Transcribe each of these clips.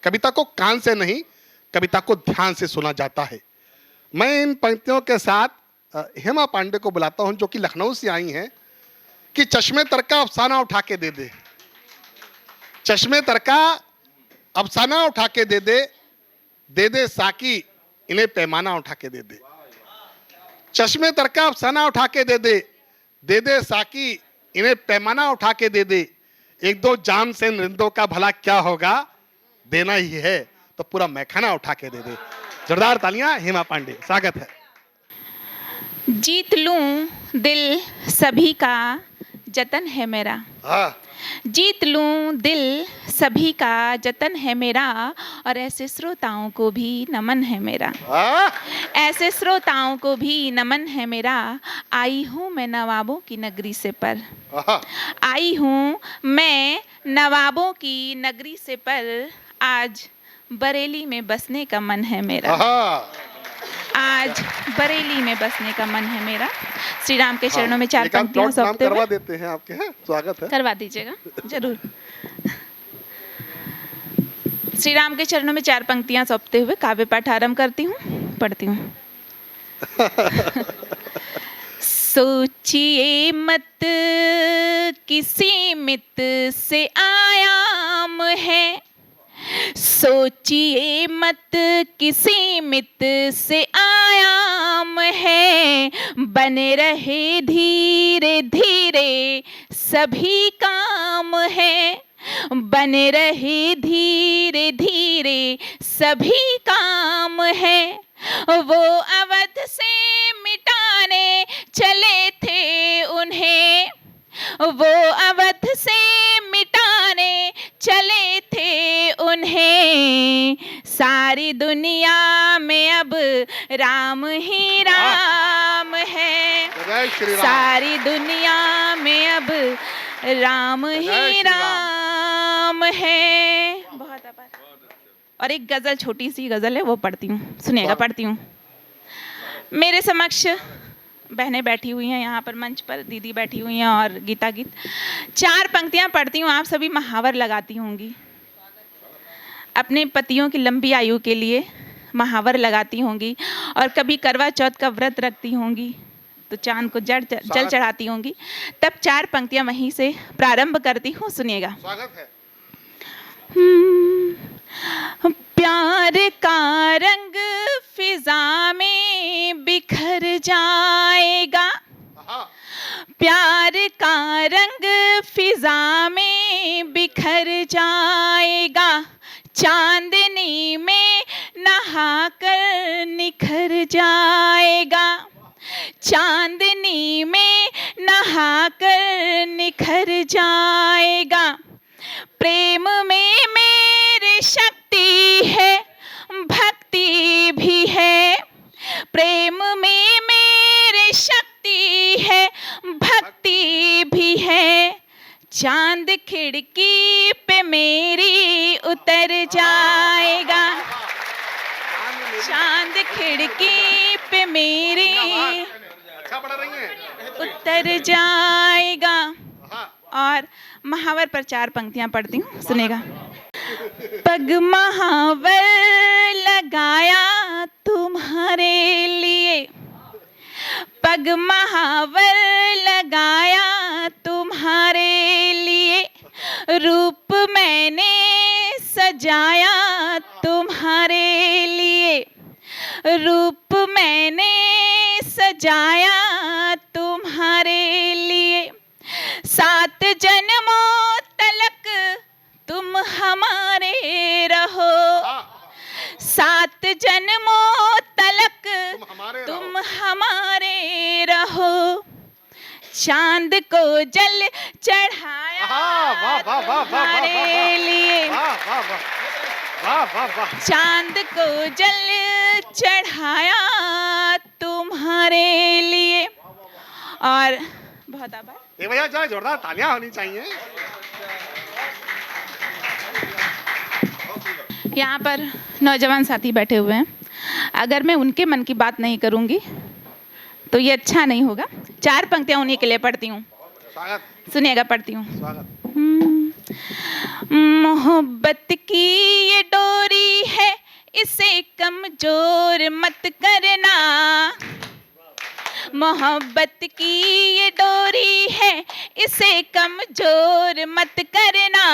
कविता को कान से नहीं, कविता को ध्यान से सुना जाता है। मैं इन पंक्तियों के साथ हेमा पांडे को बुलाता हूं, जो कि लखनऊ से आई हैं, कि चश्मे तर का अफसाना उठा के दे दे, चश्मे तर का अफसाना उठा के दे दे, दे दे साकी इन्हें पैमाना उठा के दे दे। चश्मे तर का अफसाना उठा के दे दे, दे दे साकी इन्हें पैमाना उठा के दे दे, एक दो जाम से रिंदों का भला क्या होगा, देना ही है तो पूरा मैखाना उठा के दे दे। जोरदार तालियां हेमा पांडे, स्वागत है। जीत लूं दिल सभी का जतन है मेरा, जीत लूं दिल सभी का जतन है मेरा, और ऐसे श्रोताओं को भी नमन है मेरा, ऐसे श्रोताओं को भी नमन है मेरा। आई हूँ मैं नवाबों की नगरी से पर, आई हूँ मैं नवाबों की नगरी से पर, आज बरेली में बसने का मन है मेरा, आज बरेली में बसने का मन है मेरा। श्री राम के चरणों में चार पंक्तियां सौंपते हुए करवा देते हैं आपके, हैं स्वागत है, करवा दीजिएगा जरूर। श्री राम के चरणों में चार पंक्तियां सौंपते हुए काव्य पाठ आरंभ करती हूँ, पढ़ती हूँ। सोचिए मत किसी मित से आयाम है, सोचिए मत किसी मित से आयाम है, बने रहे धीरे धीरे सभी काम है, बने रहे धीरे धीरे सभी काम है। वो अवध से मिटाने चले थे उन्हें, वो अवध से मिटाने चले थे उन्हें, सारी दुनिया में अब राम ही राम है, सारी दुनिया में अब राम ही राम है। बहुत आभार। और एक गजल, छोटी सी गजल है, वो पढ़ती हूँ, सुनिएगा, पढ़ती हूँ। मेरे समक्ष बहनें बैठी हुई हैं, यहाँ पर मंच पर दीदी बैठी हुई हैं और गीता गीत। चार पंक्तियाँ पढ़ती हूँ, आप सभी महावर लगाती होंगी, अपने पतियों की लंबी आयु के लिए महावर लगाती होंगी, और कभी करवा चौथ का व्रत रखती होंगी तो चांद को जल चढ़ाती होंगी। तब चार पंक्तियाँ वहीं से प्रारंभ करती हूँ, सुनिएगा। स्वागत है। प्यार का रंग फिजा में बिखर जाएगा, प्यार का रंग फिजा में बिखर जाएगा, चांदनी में नहाकर निखर जाएगा, चांदनी में नहाकर निखर जाएगा। प्रेम में मेरे शक्ति है, भक्ति भी है, प्रेम में मेरे शक्ति है, भक्ति भी है, चांद खिड़की पे मेरी उतर जाएगा, चांद खिड़की पे मेरी उतर जाएगा। और महावर पर चार पंक्तियां पढ़ती हूँ, सुनेगा। पग महावर लगाया तुम्हारे लिए, पग महावर लगाया तुम्हारे लिए, रूप मैंने सजाया तुम्हारे लिए, रूप मैंने सजाया तुम्हारे लिए, सात जन्मों तलक तुम हमारे रहो, सात जन्मों तलक तुम हमारे रहो, चांद को जल चढ़ाया तुम्हारे लिए, चांद को जल चढ़ाया तुम्हारे लिए। और बहुत आभार। भैया जरा जोरदार तालियां होनी चाहिए। यहाँ पर नौजवान साथी बैठे हुए हैं, अगर मैं उनके मन की बात नहीं करूँगी तो ये अच्छा नहीं होगा। चार पंक्तियाँ उन्हीं के लिए पढ़ती हूँ, सुनिएगा, पढ़ती हूँ। मोहब्बत की ये डोरी है, इसे कमजोर मत करना। मोहब्बत की ये डोरी है, इसे कमजोर मत करना।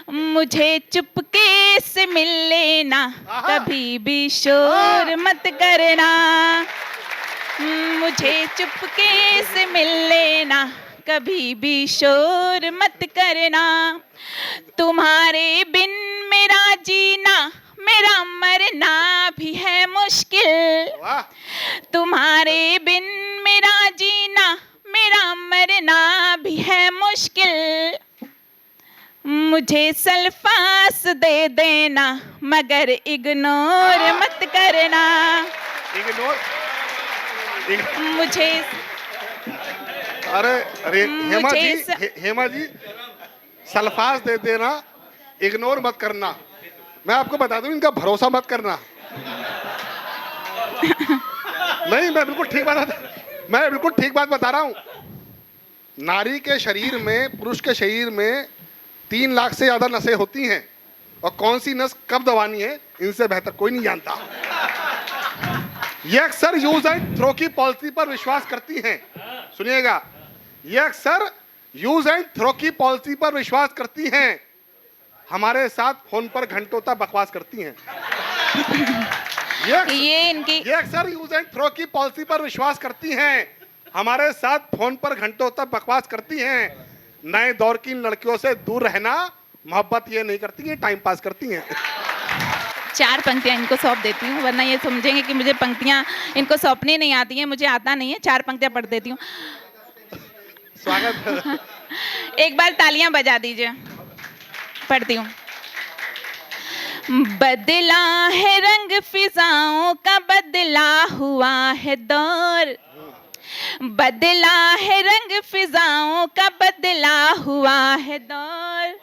मुझे चुपके से मिल लेना, कभी भी शोर मत करना। मुझे चुपके से मिल लेना, कभी भी शोर मत करना। तुम्हारे बिन मेरा जीना, मेरा मरना भी है मुश्किल। तुम्हारे बिन मेरा जीना, मेरा मरना भी है मुश्किल। मुझे सल्फास दे देना, मगर इग्नोर मत करना। इग्नोर मुझे अरे मुझे हेमा जी सल्फास दे देना, इग्नोर मत करना। मैं आपको बता दूं, इनका भरोसा मत करना। नहीं, मैं बिल्कुल ठीक बात बता रहा हूं। नारी के शरीर में, पुरुष के शरीर में 3 लाख से ज्यादा नसें होती हैं, और कौन सी नस कब दबानी है इनसे बेहतर कोई नहीं जानता। ये अक्सर यूज एंड थ्रो की पॉलिसी पर विश्वास करती हैं। सुनिएगा, ये अक्सर यूज एंड थ्रो की पॉलिसी पर विश्वास करती हैं। हमारे साथ फोन पर घंटों तक बकवास करती हैं। ये अक्सर यूज एंड थ्रो की पॉलिसी पर विश्वास करती हैं। हमारे साथ फोन पर घंटों तक बकवास करती हैं। नए दौर की लड़कियों से दूर रहना, मोहब्बत ये नहीं करती है, टाइम पास करती हैं। 4 पंक्तियां इनको सौंप देती हूँ, वरना ये समझेंगे कि मुझे पंक्तियां इनको सौंपनी नहीं आती हैं। मुझे आता नहीं है, 4 पंक्तियां पढ़ देती हूँ। स्वागत। एक बार तालियां बजा दीजिए। पढ़ती हूँ। बदला है रंग फिजाओं का, बदला हुआ है दौर। बदला है रंग फिजाओं का, बदला हुआ है दौर।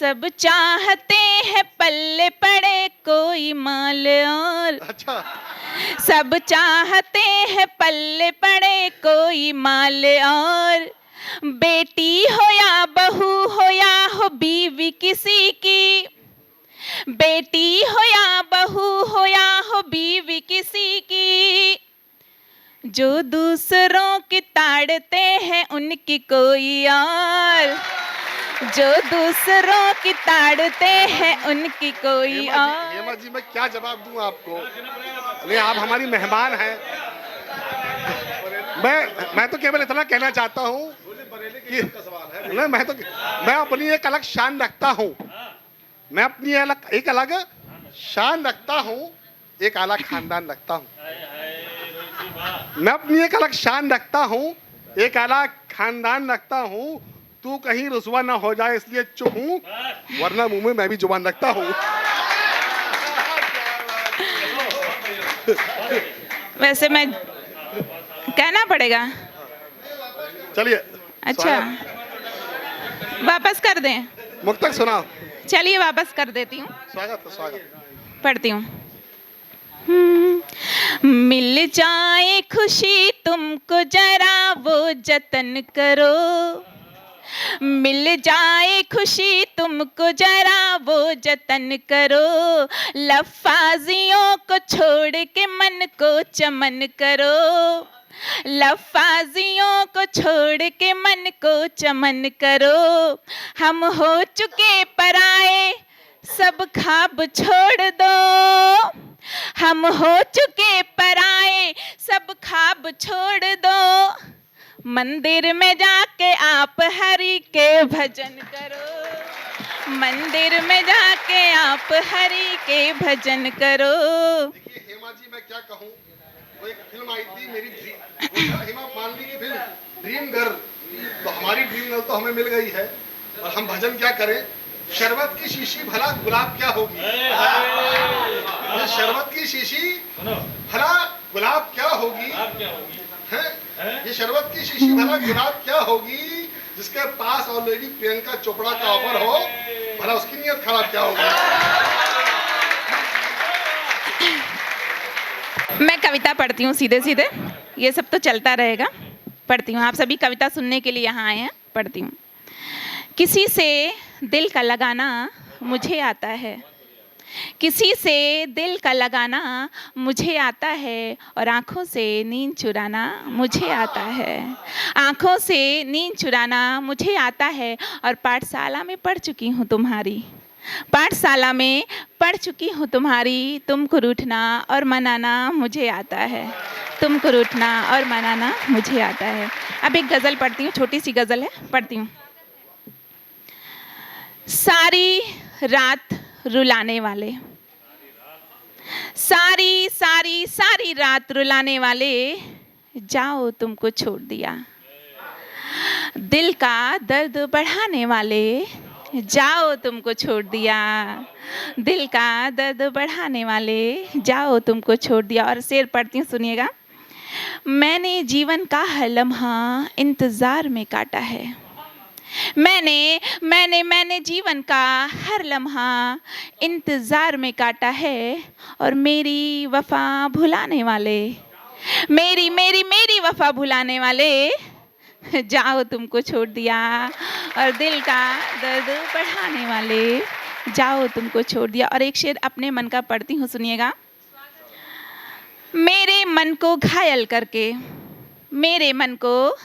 सब चाहते हैं पल्ले पड़े कोई माल और। अच्छा। सब चाहते हैं पल्ले पड़े कोई माल और। बेटी हो या बहू हो या हो बीवी किसी की, बेटी हो या बहू हो या हो बीवी किसी की। जो दूसरों की ताड़ते हैं उनकी कोई और। जो दूसरों की ताड़ते हैं उनकी कोई और। हेमा जी, मैं क्या जवाब दूं आपको? नहीं, आप हमारी मेहमान हैं। मैं तो केवल इतना कहना चाहता हूं कि नहीं, मैं अपनी एक अलग शान रखता हूं। मैं अपनी एक अलग शान रखता हूं, एक अलग खानदान रखता हूं। मैं अपनी एक अलग शान रखता हूं, एक अलग खानदान रखता हूं। तू कहीं रुसवा ना हो जाए इसलिए चुप हूं, वरना मुंह में मैं भी जुबान रखता हूं। वैसे मैं कहना पड़ेगा। चलिए। अच्छा, वापस कर दें? मुक्तक सुनाओ। चलिए वापस कर देती हूँ। स्वागत। पढ़ती हूँ। मिल जाए खुशी तुमको जरा वो जतन करो। मिल जाए खुशी तुमको जरा वो जतन करो। लफ्ज़ियों को छोड़ के मन को चमन करो। लफ्ज़ियों को छोड़ के मन को चमन करो। हम हो चुके पराए, सब ख्वाब छोड़ दो। हम हो चुके पराए, सब ख्वाब छोड़ दो। मंदिर में जाके आप हरि के भजन करो। मंदिर में जाके आप हरि के भजन करो। देखिए हेमा जी, मैं क्या कहूँ, वो एक फिल्म आई थी मेरी हेमा मालिनी की फिल्म ड्रीम गर्ल। तो हमारी ड्रीम गर्ल तो हमें मिल गई है, और हम भजन क्या करें? शरबत की शीशी भला गुलाब क्या होगी? ये शरबत की शीशी भला गुलाब क्या होगी? है? ये शरबत की शीशी भला गुलाब क्या होगी? जिसके पास ऑलरेडी प्रियंका चोपड़ा का ऑफर हो, भला उसकी नीयत खराब क्या होगी? मैं कविता पढ़ती हूँ सीधे सीधे, ये सब तो चलता रहेगा। पढ़ती हूँ, आप सभी कविता सुनने के लिए यहाँ आए हैं। पढ़ती हूँ। किसी से दिल का लगाना मुझे आता है, किसी से दिल का लगाना मुझे आता है, और आँखों से नींद चुराना मुझे आता है, आँखों से नींद चुराना मुझे आता है। और पाठशाला में पढ़ चुकी हूँ तुम्हारी, पाठशाला में पढ़ चुकी हूँ तुम्हारी, तुमको रूठना और मनाना मुझे आता है, तुमको रूठना और मनाना मुझे आता है। अब एक गज़ल पढ़ती हूँ, छोटी सी गज़ल है, पढ़ती हूँ। सारी रात रुलाने वाले, सारी सारी सारी रात रुलाने वाले, जाओ तुमको छोड़ दिया। दिल का दर्द बढ़ाने वाले, जाओ तुमको छोड़ दिया। दिल का दर्द बढ़ाने वाले, जाओ तुमको छोड़ दिया। और शेर पढ़ती हूँ, सुनिएगा। मैंने जीवन का हर लम्हा इंतज़ार में काटा है, मैंने जीवन का हर लम्हा इंतज़ार में काटा है। और मेरी वफ़ा भुलाने वाले, मेरी वफ़ा भुलाने वाले, जाओ तुमको छोड़ दिया। और दिल का दर्द बढ़ाने वाले, जाओ तुमको छोड़ दिया। और एक शेर अपने मन का पढ़ती हूँ, सुनिएगा। मेरे मन को घायल करके, मेरे मन को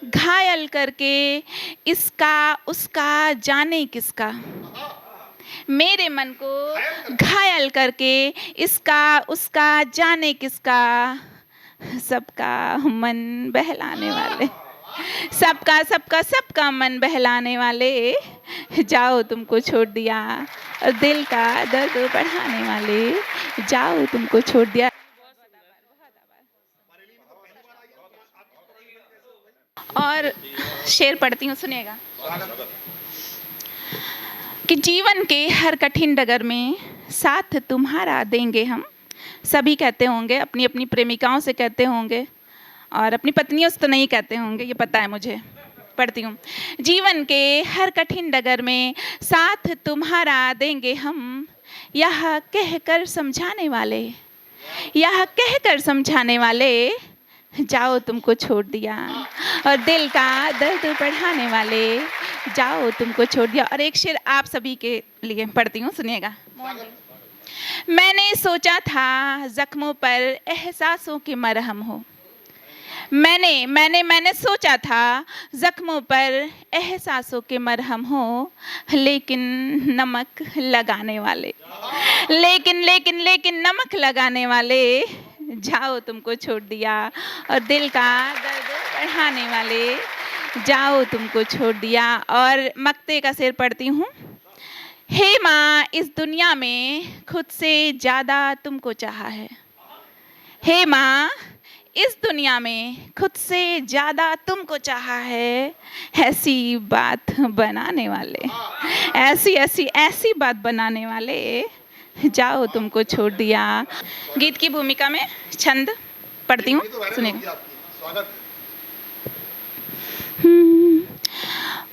घायल करके, इसका उसका जाने किसका। मेरे मन को घायल करके, इसका उसका जाने किसका। सबका मन बहलाने वाले, सबका सबका सबका मन बहलाने वाले, जाओ तुमको छोड़ दिया। और दिल का दर्द बढ़ाने वाले, जाओ तुमको छोड़ दिया। और शेर पढ़ती हूँ, सुनिएगा। कि जीवन के हर कठिन डगर में साथ तुम्हारा देंगे हम। सभी कहते होंगे, अपनी अपनी प्रेमिकाओं से कहते होंगे, और अपनी पत्नियों से तो नहीं कहते होंगे, ये पता है मुझे। पढ़ती हूँ। जीवन के हर कठिन डगर में साथ तुम्हारा देंगे हम, यह कहकर समझाने वाले, यह कहकर समझाने वाले, जाओ तुमको छोड़ दिया। और दिल का दर्द बढ़ाने वाले, जाओ तुमको छोड़ दिया। और एक शेर आप सभी के लिए पढ़ती हूँ, सुनिएगा। मैंने सोचा था जख्मों पर एहसासों के मरहम हो, मैंने सोचा था जख्मों पर एहसासों के मरहम हो, लेकिन नमक लगाने वाले, लेकिन नमक लगाने वाले, जाओ तुमको छोड़ दिया। और दिल का दर्द बढ़ाने वाले, जाओ तुमको छोड़ दिया। और मक्ते का शेर पढ़ती हूँ। हे माँ, इस दुनिया में खुद से ज़्यादा तुमको चाहा है। हे माँ, इस दुनिया में खुद से ज़्यादा तुमको चाहा है। ऐसी बात बनाने वाले, ऐसी बात बनाने वाले, जाओ तुमको छोड़ दिया। गीत की भूमिका में छंद पढ़ती हूँ, सुनिएगा।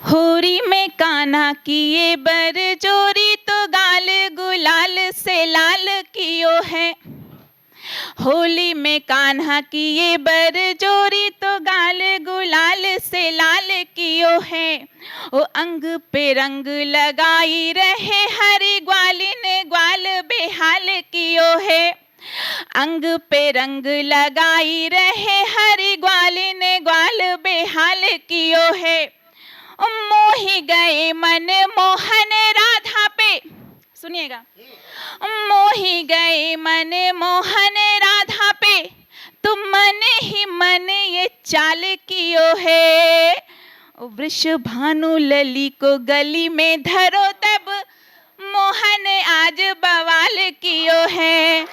होरी में कान्हा किए बर जोरी, तो गाल गुलाल से लाल कियो है। होली में कान्हा किए बर जोरी, तो गाल गुलाल से लाल कियो है। ओ अंग पे रंग लगाई रहे, हरी ग्वालिन ग्वाल बेहाल कियो है। अंग पे रंग लगाई रहे, हरी ग्वालिन ग्वाल बेहाल कियो है। मोहि गए मन मोहन राधा पे, सुनिएगा। मोहि गए मन मोहन राधा पे, तुम मन ही मन ये चाल कियो है। वृष भानु लली को गली में धरो, तब मोहन आज बवाल कियो है।